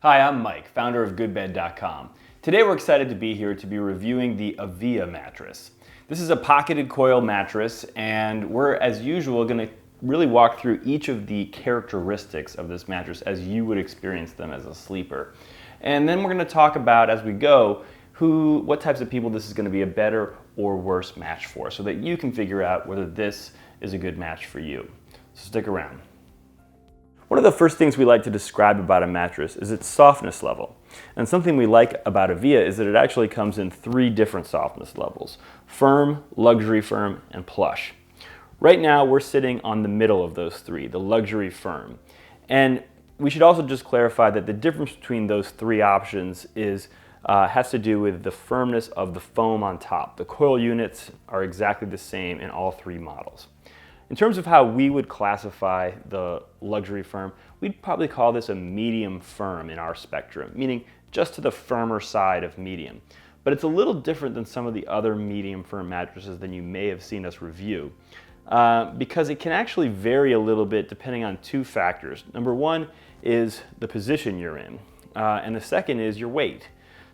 Hi, I'm Mike, founder of GoodBed.com. Today we're excited to be here to be reviewing the Aviya mattress. This is a pocketed coil mattress, and we're, as usual, going to really walk through each of the characteristics of this mattress as you would experience them as a sleeper. And then we're going to talk about, as we go, what types of people this is going to be a better or worse match for, so that you can figure out whether this is a good match for you. So stick around. One of the first things we like to describe about a mattress is its softness level. And something we like about Aviya is that it actually comes in 3 different softness levels: firm, luxury firm, and plush. Right now we're sitting on the middle of those 3, the luxury firm. And we should also just clarify that the difference between those 3 options has to do with the firmness of the foam on top. The coil units are exactly the same in all 3 models. In terms of how we would classify the luxury firm, we'd probably call this a medium firm in our spectrum, meaning just to the firmer side of medium. But it's a little different than some of the other medium firm mattresses that you may have seen us review, because it can actually vary a little bit depending on 2 factors. Number 1 is the position you're in, and the second is your weight.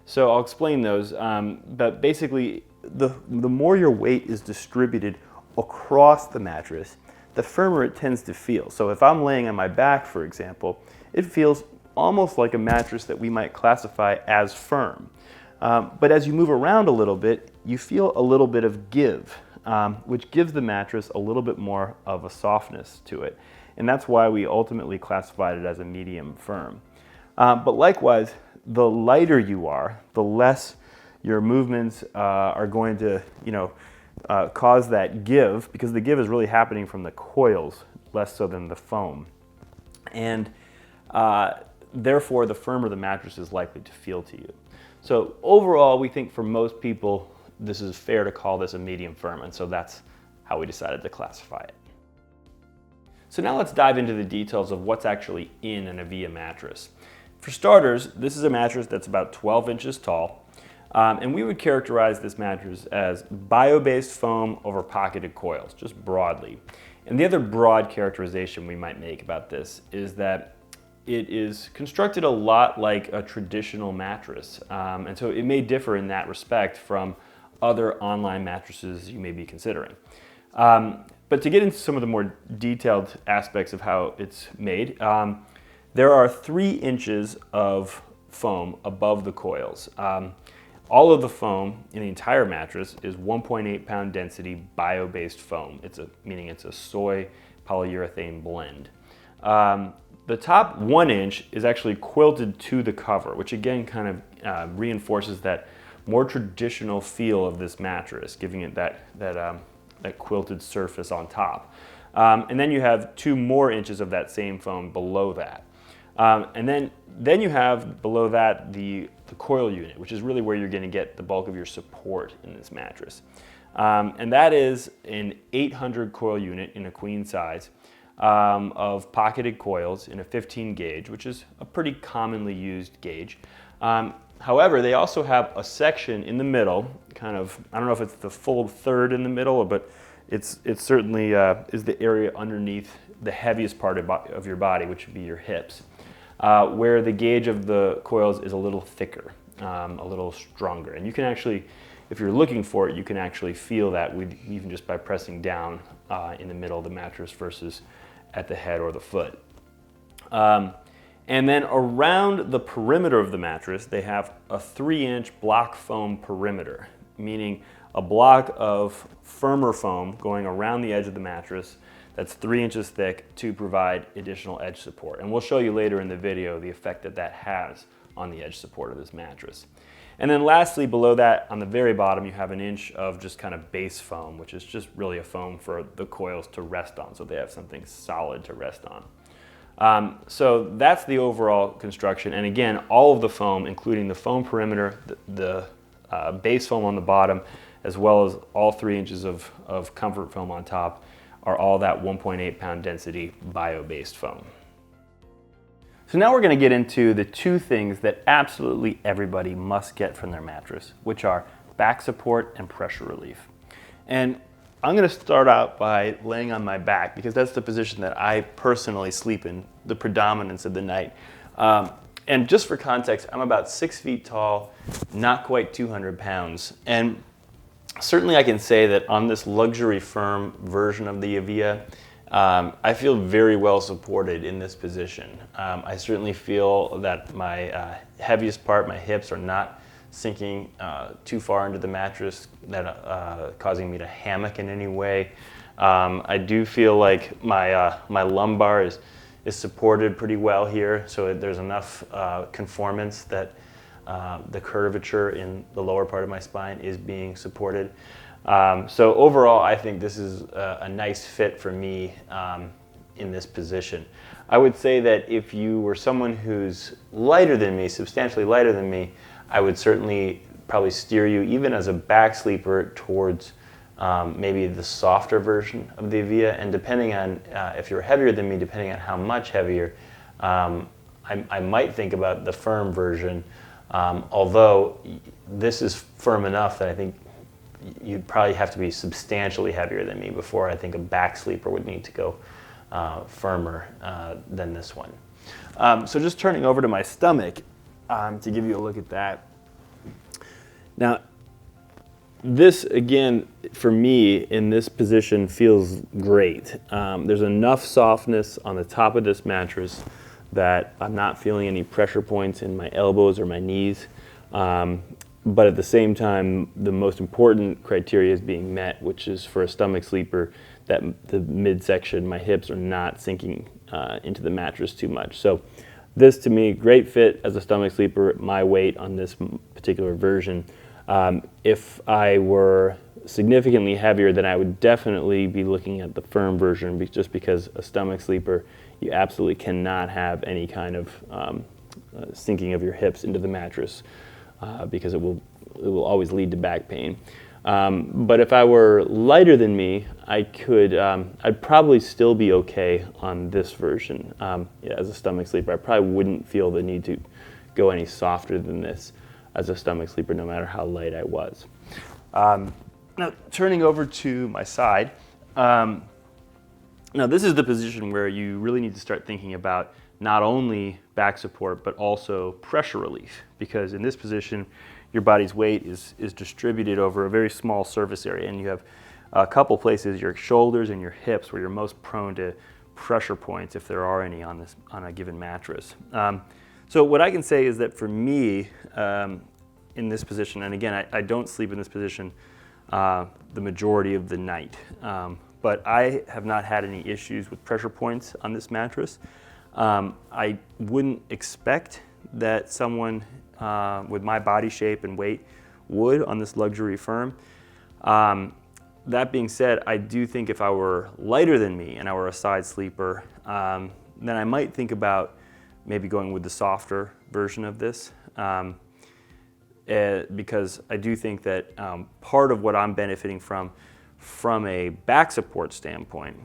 So I'll explain those, but basically the more your weight is distributed across the mattress, the firmer it tends to feel. So if I'm laying on my back, for example, it feels almost like a mattress that we might classify as firm. But as you move around a little bit, you feel a little bit of give, which gives the mattress a little bit more of a softness to it. And that's why we ultimately classified it as a medium firm. But likewise, the lighter you are, the less your movements are going to, cause that give, because the give is really happening from the coils, less so than the foam. And therefore, the firmer the mattress is likely to feel to you. So overall, we think for most people, this is fair to call this a medium firm, and so that's how we decided to classify it. So now let's dive into the details of what's actually in an Aviya mattress. For starters, this is a mattress that's about 12 inches tall. And we would characterize this mattress as bio-based foam over pocketed coils, just broadly. And the other broad characterization we might make about this is that it is constructed a lot like a traditional mattress. And so it may differ in that respect from other online mattresses you may be considering. But to get into some of the more detailed aspects of how it's made, there are 3 inches of foam above the coils. All of the foam in the entire mattress is 1.8 pound density bio-based foam. Meaning it's a soy polyurethane blend. The top 1 inch is actually quilted to the cover, which again kind of reinforces that more traditional feel of this mattress, giving it that quilted surface on top. And then you have 2 more inches of that same foam below that. And then you have below that the coil unit, which is really where you're going to get the bulk of your support in this mattress. And that is an 800 coil unit in a queen size of pocketed coils in a 15 gauge, which is a pretty commonly used gauge. However, they also have a section in the middle, kind of, I don't know if it's the full third in the middle, but it certainly is the area underneath the heaviest part of your body, which would be your hips. Where the gauge of the coils is a little thicker, a little stronger. And you can actually, if you're looking for it, you can actually feel that even just by pressing down in the middle of the mattress versus at the head or the foot. And then around the perimeter of the mattress, they have a 3-inch block foam perimeter, meaning a block of firmer foam going around the edge of the mattress that's 3 inches thick to provide additional edge support. And we'll show you later in the video the effect that has on the edge support of this mattress. And then lastly, below that, on the very bottom, you have 1 inch of just kind of base foam, which is just really a foam for the coils to rest on, so they have something solid to rest on. So that's the overall construction. And again, all of the foam, including the foam perimeter, the base foam on the bottom, as well as all 3 inches of comfort foam on top, are all that 1.8 pound density bio-based foam. So now we're going to get into the 2 things that absolutely everybody must get from their mattress, which are back support and pressure relief. And I'm going to start out by laying on my back, because that's the position that I personally sleep in the predominance of the night. And just for context, I'm about 6 feet tall, not quite 200 pounds. And certainly I can say that on this luxury firm version of the Aviya, I feel very well supported in this position. I certainly feel that my heaviest part, my hips, are not sinking too far into the mattress, that causing me to hammock in any way. I do feel like my lumbar is supported pretty well here, so there's enough conformance that the curvature in the lower part of my spine is being supported. So overall, I think this is a nice fit for me in this position. I would say that if you were someone who's lighter than me, substantially lighter than me, I would certainly probably steer you, even as a back sleeper, towards maybe the softer version of the Aviya. And depending on if you're heavier than me, depending on how much heavier, I might think about the firm version. Although this is firm enough that I think you'd probably have to be substantially heavier than me before I think a back sleeper would need to go firmer than this one. So just turning over to my stomach to give you a look at that. Now, this, again, for me, in this position, feels great. There's enough softness on the top of this mattress that I'm not feeling any pressure points in my elbows or my knees. But at the same time, the most important criteria is being met, which is for a stomach sleeper, that the midsection, my hips, are not sinking into the mattress too much. So this, to me, great fit as a stomach sleeper, my weight on this particular version. If I were significantly heavier, then I would definitely be looking at the firm version, just because a stomach sleeper, you absolutely cannot have any kind of sinking of your hips into the mattress because it will always lead to back pain. But if I were lighter than me, I'd probably still be okay on this version. As a stomach sleeper, I probably wouldn't feel the need to go any softer than this as a stomach sleeper, no matter how light I was. Now, turning over to my side, now this is the position where you really need to start thinking about not only back support, but also pressure relief, because in this position, your body's weight is distributed over a very small surface area, and you have a couple places, your shoulders and your hips, where you're most prone to pressure points, if there are any, on a given mattress. So what I can say is that for me, in this position, and again, I don't sleep in this position the majority of the night, but I have not had any issues with pressure points on this mattress. I wouldn't expect that someone with my body shape and weight would on this luxury firm. That being said, I do think if I were lighter than me and I were a side sleeper, then I might think about maybe going with the softer version of this, because I do think that part of what I'm benefiting from a back support standpoint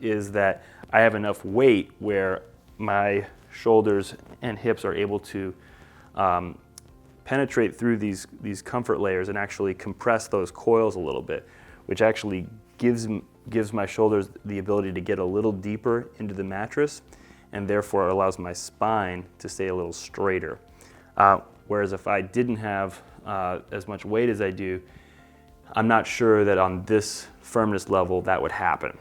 is that I have enough weight where my shoulders and hips are able to penetrate through these comfort layers and actually compress those coils a little bit, which actually gives my shoulders the ability to get a little deeper into the mattress, and therefore allows my spine to stay a little straighter. Whereas if I didn't have as much weight as I do, I'm not sure that on this firmness level that would happen.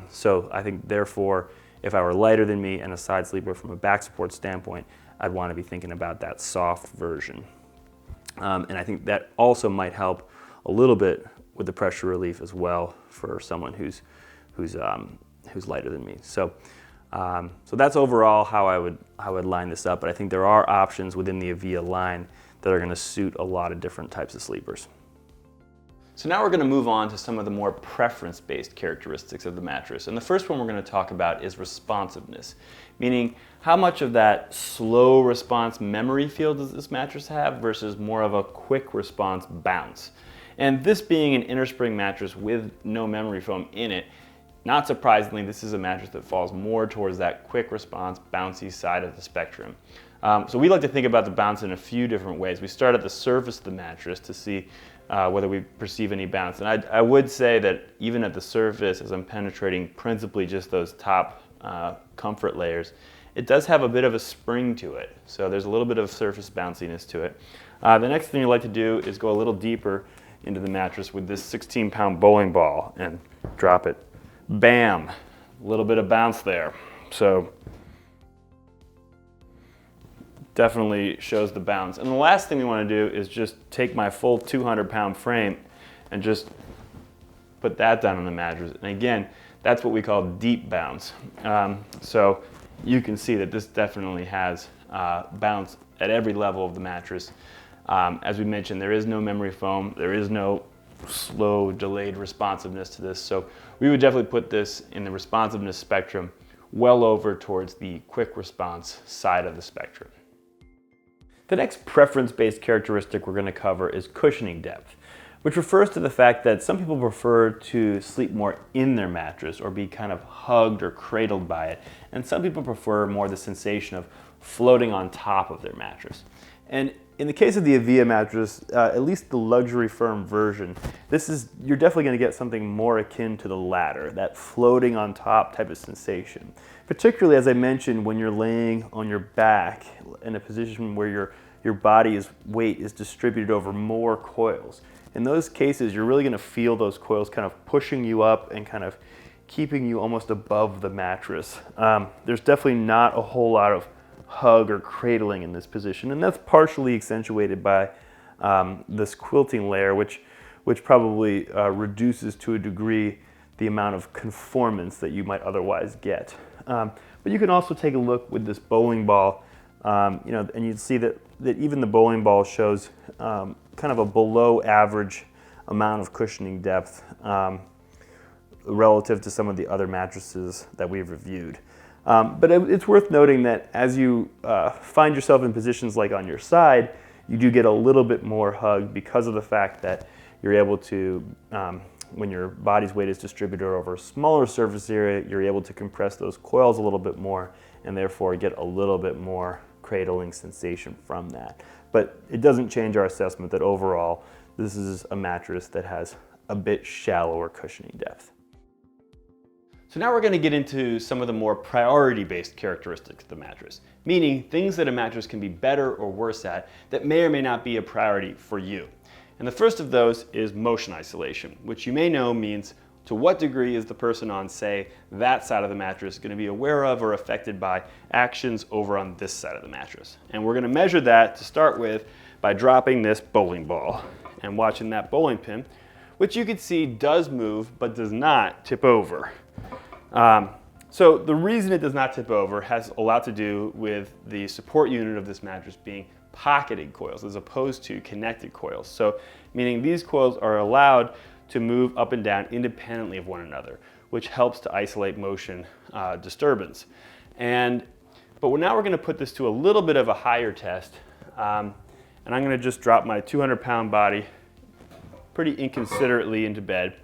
So I think therefore, if I were lighter than me and a side sleeper from a back support standpoint, I'd want to be thinking about that soft version. And I think that also might help a little bit with the pressure relief as well for someone who's lighter than me. So that's overall how I would line this up. But I think there are options within the Aviya line that are going to suit a lot of different types of sleepers. So now we're going to move on to some of the more preference-based characteristics of the mattress. And the first one we're going to talk about is responsiveness, meaning how much of that slow response memory feel does this mattress have versus more of a quick response bounce. And this being an innerspring mattress with no memory foam in it, not surprisingly, this is a mattress that falls more towards that quick response, bouncy side of the spectrum. So we like to think about the bounce in a few different ways. We start at the surface of the mattress to see whether we perceive any bounce. And I would say that even at the surface, as I'm penetrating principally just those top comfort layers it does have a bit of a spring to it. So there's a little bit of surface bounciness to it. The next thing you like to do is go a little deeper into the mattress with this 16-pound bowling ball and drop it. Bam! A little bit of bounce there. So definitely shows the bounce. And the last thing we want to do is just take my full 200-pound frame and just put that down on the mattress. And again, that's what we call deep bounce. So you can see that this definitely has bounce at every level of the mattress. As we mentioned, there is no memory foam. There is no slow, delayed responsiveness to this. So we would definitely put this in the responsiveness spectrum well over towards the quick response side of the spectrum. The next preference-based characteristic we're going to cover is cushioning depth, which refers to the fact that some people prefer to sleep more in their mattress or be kind of hugged or cradled by it, and some people prefer more the sensation of floating on top of their mattress. And in the case of the Aviya mattress, at least the luxury firm version, you're definitely going to get something more akin to the latter, that floating on top type of sensation. Particularly, as I mentioned, when you're laying on your back in a position where your body's weight is distributed over more coils. In those cases, you're really going to feel those coils kind of pushing you up and kind of keeping you almost above the mattress. There's definitely not a whole lot of hug or cradling in this position, and that's partially accentuated by this quilting layer, which probably reduces to a degree the amount of conformance that you might otherwise get. But you can also take a look with this bowling ball, and you'd see that even the bowling ball shows kind of a below average amount of cushioning depth relative to some of the other mattresses that we've reviewed. But it's worth noting that as you find yourself in positions like on your side, you do get a little bit more hug because of the fact that you're able to, when your body's weight is distributed over a smaller surface area, you're able to compress those coils a little bit more and therefore get a little bit more cradling sensation from that. But it doesn't change our assessment that overall this is a mattress that has a bit shallower cushioning depth. So now we're going to get into some of the more priority-based characteristics of the mattress, meaning things that a mattress can be better or worse at that may or may not be a priority for you. And the first of those is motion isolation, which you may know means to what degree is the person on, say, that side of the mattress going to be aware of or affected by actions over on this side of the mattress. And we're going to measure that to start with by dropping this bowling ball and watching that bowling pin, which you can see does move but does not tip over. So the reason it does not tip over has a lot to do with the support unit of this mattress being pocketed coils as opposed to connected coils. So meaning these coils are allowed to move up and down independently of one another, which helps to isolate motion disturbance. But now we're going to put this to a little bit of a higher test, and I'm going to just drop my 200-pound body pretty inconsiderately into bed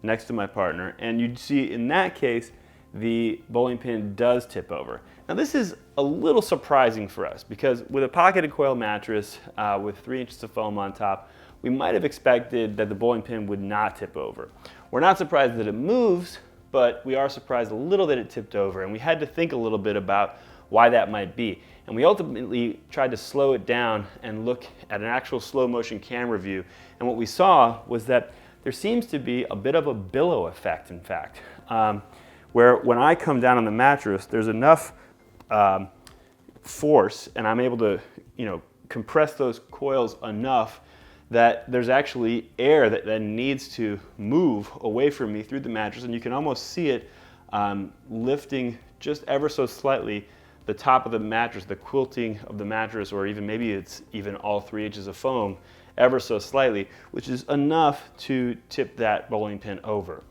next to my partner, and you'd see in that case the bowling pin does tip over. Now this is a little surprising for us because with a pocketed coil mattress with 3 inches of foam on top, we might have expected that the bowling pin would not tip over. We're not surprised that it moves, but we are surprised a little that it tipped over, and we had to think a little bit about why that might be. And we ultimately tried to slow it down and look at an actual slow motion camera view, and what we saw was that there seems to be a bit of a billow effect, in fact, where when I come down on the mattress, there's enough force, and I'm able to, compress those coils enough that there's actually air that then needs to move away from me through the mattress, and you can almost see it lifting just ever so slightly the top of the mattress, the quilting of the mattress, or even maybe it's even all 3 inches of foam, ever so slightly, which is enough to tip that bowling pin over.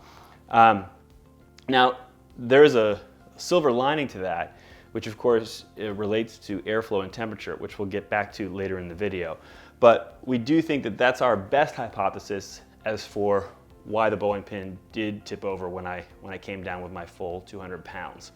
Now, there's a silver lining to that, which of course it relates to airflow and temperature, which we'll get back to later in the video. But we do think that that's our best hypothesis as for why the bowling pin did tip over when I came down with my full 200 pounds.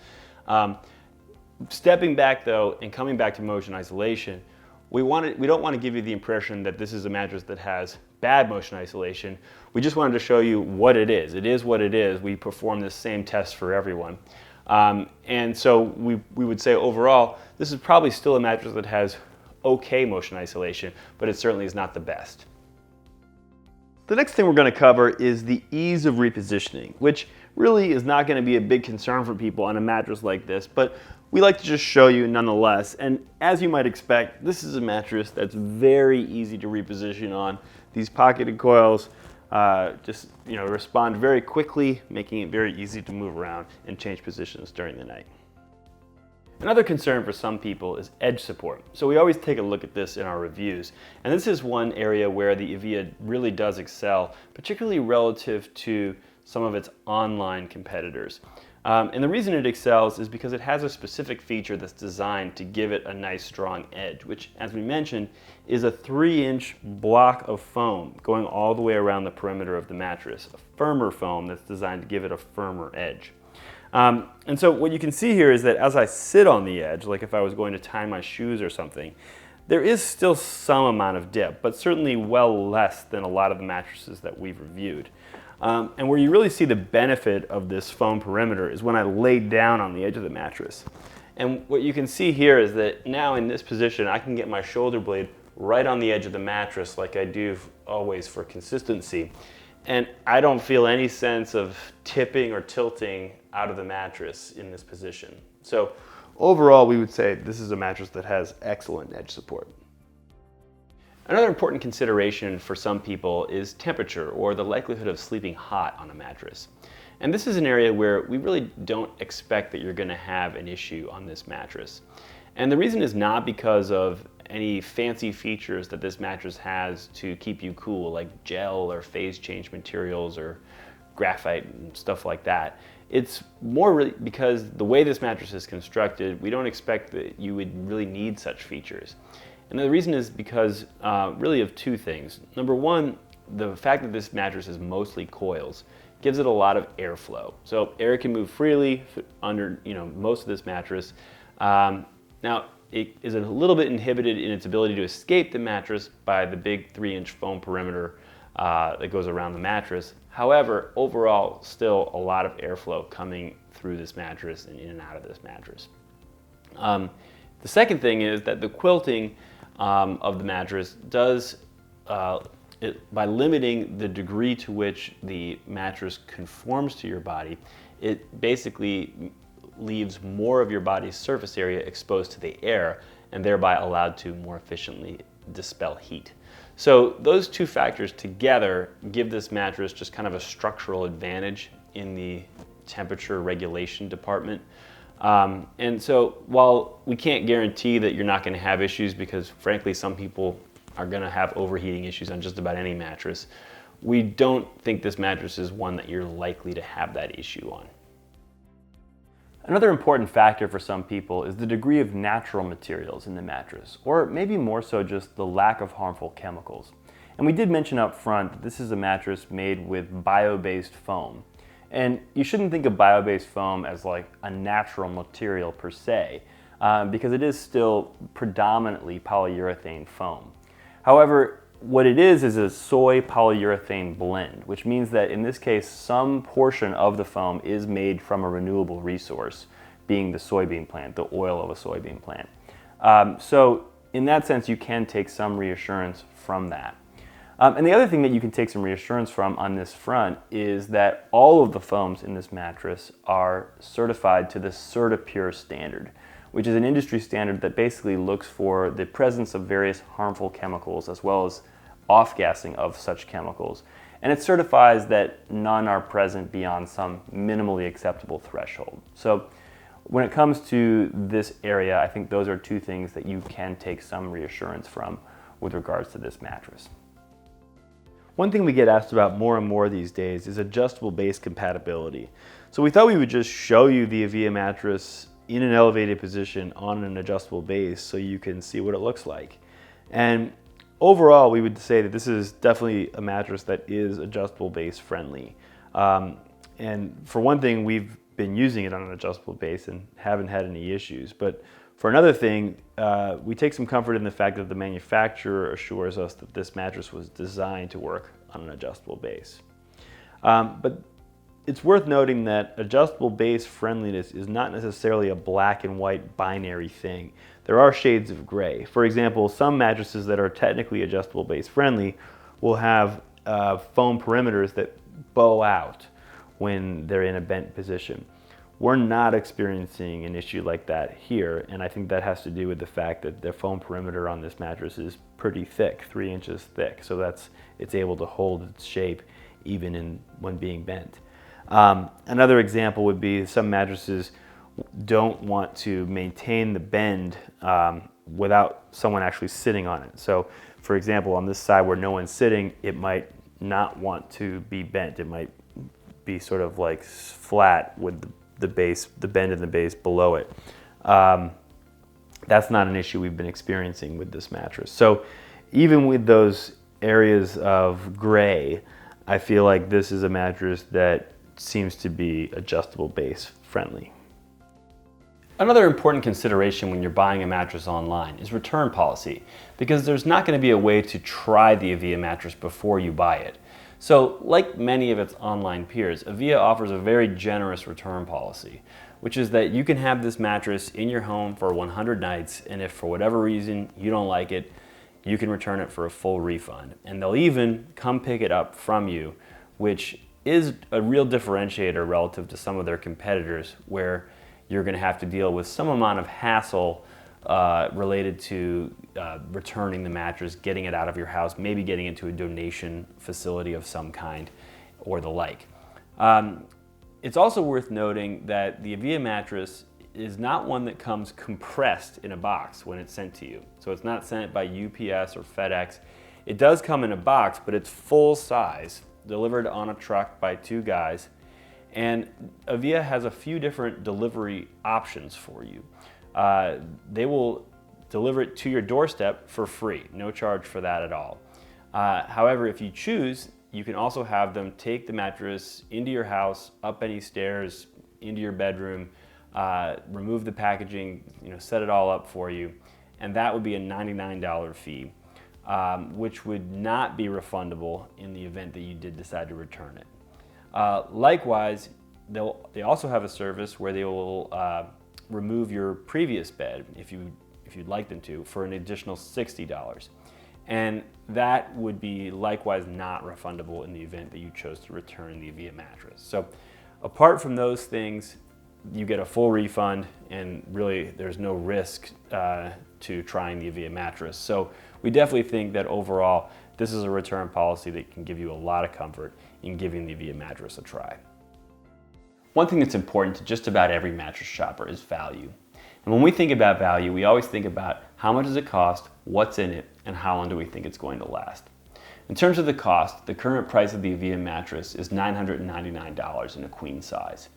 Stepping back though and coming back to motion isolation, we don't want to give you the impression that this is a mattress that has bad motion isolation. We just wanted to show you what it is. It is what it is. We perform this same test for everyone. And so we would say overall, this is probably still a mattress that has okay motion isolation, but it certainly is not the best. The next thing we're going to cover is the ease of repositioning, which really is not going to be a big concern for people on a mattress like this, but we like to just show you nonetheless. And as you might expect, this is a mattress that's very easy to reposition on. These pocketed coils just respond very quickly, making it very easy to move around and change positions during the night. Another concern for some people is edge support. So we always take a look at this in our reviews. And this is one area where the Aviya really does excel, particularly relative to some of its online competitors. And the reason it excels is because it has a specific feature that's designed to give it a nice strong edge, which, as we mentioned, is a 3-inch block of foam going all the way around the perimeter of the mattress, a firmer foam that's designed to give it a firmer edge. And so what you can see here is that as I sit on the edge, like if I was going to tie my shoes or something, there is still some amount of dip, but certainly well less than a lot of the mattresses that we've reviewed. And where you really see the benefit of this foam perimeter is when I lay down on the edge of the mattress. And what you can see here is that now in this position, I can get my shoulder blade right on the edge of the mattress like I do always for consistency. And I don't feel any sense of tipping or tilting out of the mattress in this position. So overall, we would say this is a mattress that has excellent edge support. Another important consideration for some people is temperature, or the likelihood of sleeping hot on a mattress. And this is an area where we really don't expect that you're going to have an issue on this mattress. And the reason is not because of any fancy features that this mattress has to keep you cool, like gel or phase change materials or graphite and stuff like that. It's more really because the way this mattress is constructed, we don't expect that you would really need such features. And the reason is because really of two things. Number one, the fact that this mattress is mostly coils gives it a lot of airflow. So air can move freely under most of this mattress. Now, it is a little bit inhibited in its ability to escape the mattress by the big 3-inch foam perimeter that goes around the mattress. However, overall, still a lot of airflow coming through this mattress and in and out of this mattress. The second thing is that the quilting of the mattress does, by limiting the degree to which the mattress conforms to your body, it basically leaves more of your body's surface area exposed to the air and thereby allowed to more efficiently dispel heat. So those two factors together give this mattress just kind of a structural advantage in the temperature regulation department. And so while we can't guarantee that you're not going to have issues, because frankly some people are going to have overheating issues on just about any mattress, we don't think this mattress is one that you're likely to have that issue on. Another important factor for some people is the degree of natural materials in the mattress, or maybe more so just the lack of harmful chemicals. And we did mention up front that this is a mattress made with bio-based foam. And you shouldn't think of bio-based foam as like a natural material per se, because it is still predominantly polyurethane foam. However, what it is a soy polyurethane blend, which means that in this case, some portion of the foam is made from a renewable resource, being the soybean plant, the oil of a soybean plant. So in that sense, you can take some reassurance from that. And the other thing that you can take some reassurance from on this front is that all of the foams in this mattress are certified to the CertiPure standard, which is an industry standard that basically looks for the presence of various harmful chemicals as well as off-gassing of such chemicals. And it certifies that none are present beyond some minimally acceptable threshold. So when it comes to this area, I think those are two things that you can take some reassurance from with regards to this mattress. One thing we get asked about more and more these days is adjustable base compatibility. So we thought we would just show you the Aviya mattress in an elevated position on an adjustable base so you can see what it looks like. And overall, we would say that this is definitely a mattress that is adjustable base friendly. And for one thing, we've been using it on an adjustable base and haven't had any issues. But for another thing, we take some comfort in the fact that the manufacturer assures us that this mattress was designed to work on an adjustable base. But It's worth noting that adjustable base friendliness is not necessarily a black and white binary thing. There are shades of gray. For example, some mattresses that are technically adjustable base friendly will have foam perimeters that bow out when they're in a bent position. We're not experiencing an issue like that here, and I think that has to do with the fact that the foam perimeter on this mattress is pretty thick, 3 inches thick, so it's able to hold its shape even when being bent. Another example would be some mattresses don't want to maintain the bend without someone actually sitting on it. So for example, on this side where no one's sitting, it might not want to be bent. It might be sort of like flat with the base, the bend in the base below it. That's not an issue we've been experiencing with this mattress. So even with those areas of gray, I feel like this is a mattress that seems to be adjustable base friendly. Another important consideration when you're buying a mattress online is return policy, because there's not going to be a way to try the Aviya mattress before you buy it. So like many of its online peers, Aviya offers a very generous return policy, which is that you can have this mattress in your home for 100 nights, and if for whatever reason you don't like it, you can return it for a full refund. And they'll even come pick it up from you, which is a real differentiator relative to some of their competitors, where you're going to have to deal with some amount of hassle related to returning the mattress, getting it out of your house, maybe getting it to a donation facility of some kind or the like. It's also worth noting that the Aviya mattress is not one that comes compressed in a box when it's sent to you. So it's not sent by UPS or FedEx. It does come in a box, but it's full size, delivered on a truck by 2 guys. And Aviya has a few different delivery options for you. They will deliver it to your doorstep for free, no charge for that at all. However, if you choose, you can also have them take the mattress into your house, up any stairs, into your bedroom, remove the packaging, set it all up for you, and that would be a $99 fee, which would not be refundable in the event that you did decide to return it. Likewise, they also have a service where they will remove your previous bed, if you'd like them to, for an additional $60. And that would be likewise not refundable in the event that you chose to return the Aviya mattress. So apart from those things, you get a full refund, and really there's no risk to trying the Aviya mattress. So we definitely think that overall this is a return policy that can give you a lot of comfort in giving the Aviya mattress a try. One thing that's important to just about every mattress shopper is value. And when we think about value, we always think about how much does it cost, what's in it, and how long do we think it's going to last. In terms of the cost, the current price of the Aviya mattress is $999 in a queen size.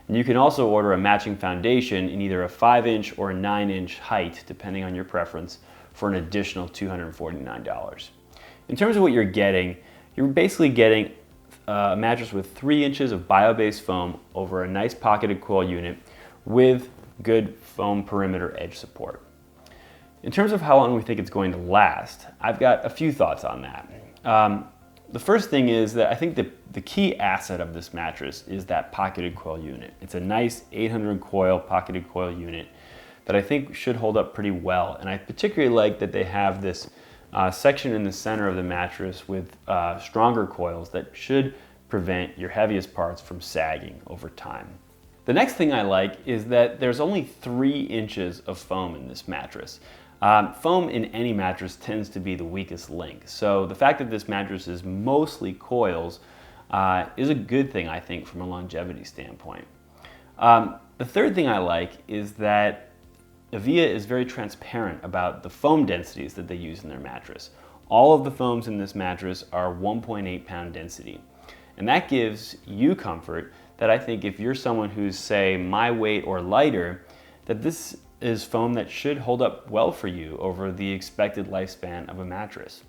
And you can also order a matching foundation in either a 5-inch or a 9-inch height, depending on your preference, for an additional $249. In terms of what you're basically getting a mattress with 3 inches of bio-based foam over a nice pocketed coil unit with good foam perimeter edge support. In terms of how long we think it's going to last, I've got a few thoughts on that. The first thing is that I think the key asset of this mattress is that pocketed coil unit. It's a nice 800 coil pocketed coil unit that I think should hold up pretty well. And I particularly like that they have this section in the center of the mattress with stronger coils that should prevent your heaviest parts from sagging over time. The next thing I like is that there's only 3 inches of foam in this mattress. Foam in any mattress tends to be the weakest link, so the fact that this mattress is mostly coils is a good thing, I think, from a longevity standpoint. The third thing I like is that Aviya is very transparent about the foam densities that they use in their mattress. All of the foams in this mattress are 1.8 pound density, and that gives you comfort that I think if you're someone who's, say, my weight or lighter, that this is foam that should hold up well for you over the expected lifespan of a mattress.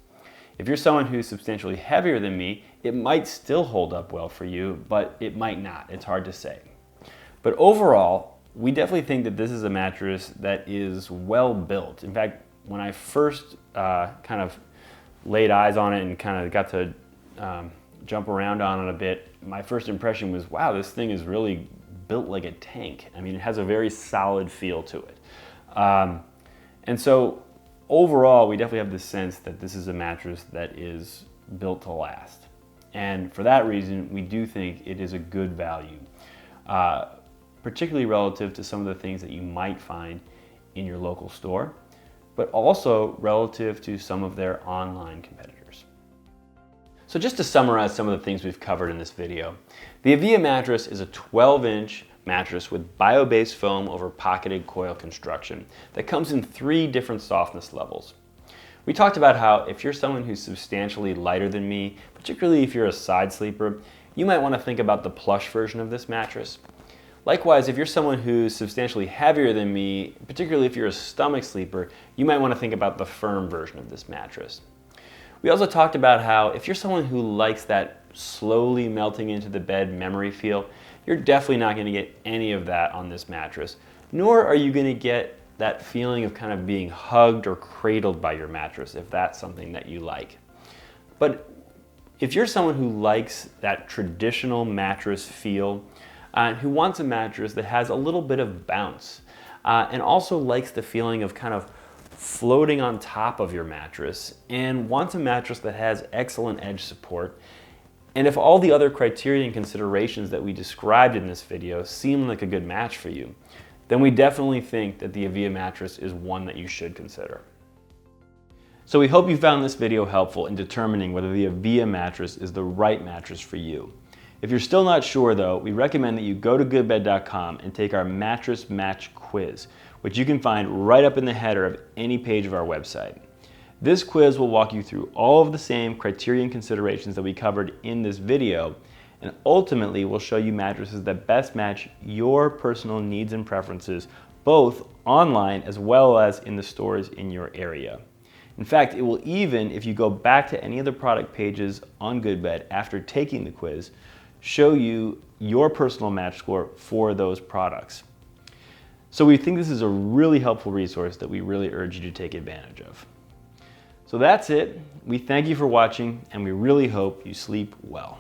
If you're someone who's substantially heavier than me, it might still hold up well for you, but it might not. It's hard to say. But overall, we definitely think that this is a mattress that is well built. In fact, when I first kind of laid eyes on it and kind of got to jump around on it a bit, my first impression was, wow, this thing is really built like a tank. I mean, it has a very solid feel to it. And so overall, we definitely have the sense that this is a mattress that is built to last. And for that reason, we do think it is a good value, particularly relative to some of the things that you might find in your local store, but also relative to some of their online competitors. So just to summarize some of the things we've covered in this video, the Aviya mattress is a 12-inch mattress with bio-based foam over pocketed coil construction that comes in 3 different softness levels. We talked about how if you're someone who's substantially lighter than me, particularly if you're a side sleeper, you might want to think about the plush version of this mattress. Likewise, if you're someone who's substantially heavier than me, particularly if you're a stomach sleeper, you might want to think about the firm version of this mattress. We also talked about how if you're someone who likes that slowly melting into the bed memory feel, you're definitely not going to get any of that on this mattress, nor are you going to get that feeling of kind of being hugged or cradled by your mattress if that's something that you like. But if you're someone who likes that traditional mattress feel, who wants a mattress that has a little bit of bounce, and also likes the feeling of kind of floating on top of your mattress, and wants a mattress that has excellent edge support, and if all the other criteria and considerations that we described in this video seem like a good match for you, then we definitely think that the Aviya mattress is one that you should consider. So we hope you found this video helpful in determining whether the Aviya mattress is the right mattress for you. If you're still not sure though, we recommend that you go to GoodBed.com and take our mattress match quiz, which you can find right up in the header of any page of our website. This quiz will walk you through all of the same criteria and considerations that we covered in this video, and ultimately will show you mattresses that best match your personal needs and preferences, both online as well as in the stores in your area. In fact, it will even, if you go back to any of the product pages on GoodBed after taking the quiz, show you your personal match score for those products. So we think this is a really helpful resource that we really urge you to take advantage of. So that's it. We thank you for watching, and we really hope you sleep well.